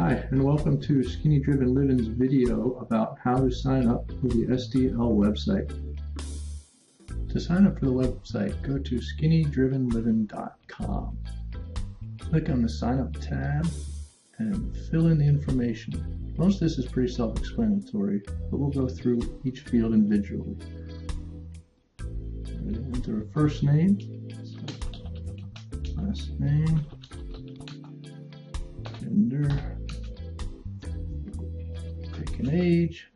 Hi, and welcome to SkinnyDrivenLivin's video about how to sign up for the SDL website. To sign up for the website, go to SkinnyDrivenLivin.com. Click on the Sign Up tab and fill in the information. Most of this is pretty self-explanatory, but we'll go through each field individually. Enter a first name, last name, gender, pick an age,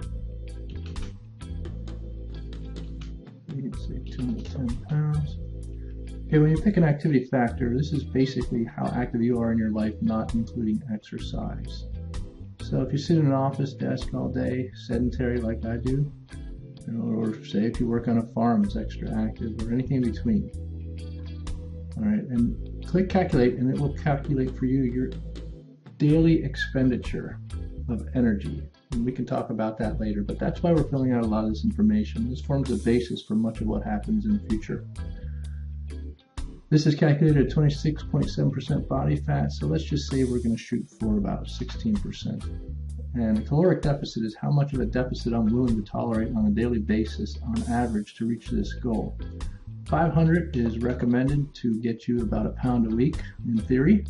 you can say 2 to 10 pounds. Okay, when you pick an activity factor, this is basically how active you are in your life, not including exercise. So if you sit in an office desk all day, sedentary like I do, or say if you work on a farm, it's extra active, or anything in between. All right, and click calculate, and it will calculate for you your daily expenditure of energy. And we can talk about that later, but that's why we're filling out a lot of this information. This forms the basis for much of what happens in the future. This is calculated at 26.7% body fat, so let's just say we're going to shoot for about 16%. And a caloric deficit is how much of a deficit I'm willing to tolerate on a daily basis on average to reach this goal. 500 is recommended to get you about a pound a week in theory.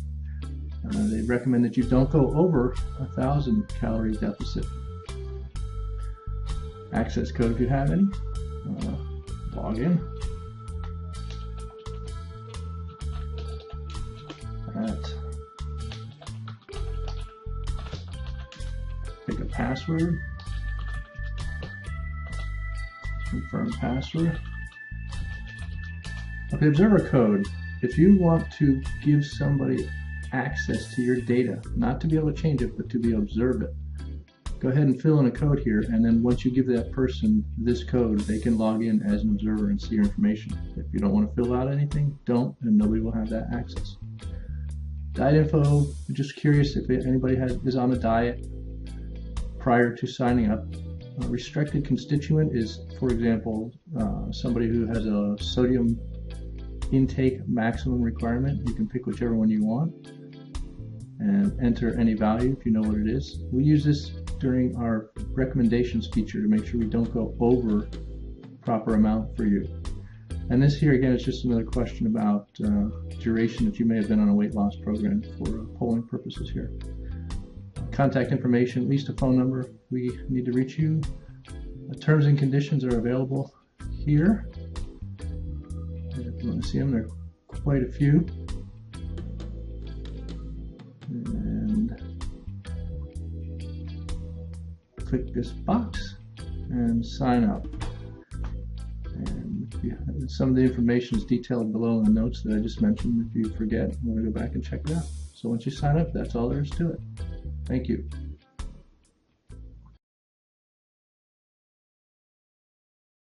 They recommend that you don't go over 1,000 calorie deficit. Access code if you have any. Log in. Pick a password. Confirm password. Okay, observer code. If you want to give somebody access to your data, not to be able to change it, but to be able to observe it, go ahead and fill in a code here, and then once you give that person this code, they can log in as an observer and see your information. If you don't want to fill out anything, don't, and nobody will have that access. Diet info, I'm just curious if anybody is on a diet prior to signing up. A restricted constituent is, for example, somebody who has a sodium intake maximum requirement. You can pick whichever one you want and enter any value if you know what it is. We use this during our recommendations feature to make sure we don't go over proper amount for you. And this here again is just another question about duration that you may have been on a weight loss program for polling purposes here. Contact information, at least a phone number if we need to reach you. Terms and conditions are available here. If you want to see them, there are quite a few. And click this box and sign up. And some of the information is detailed below in the notes that I just mentioned. If you forget, you want to go back and check it out. So once you sign up, that's all there is to it. Thank you.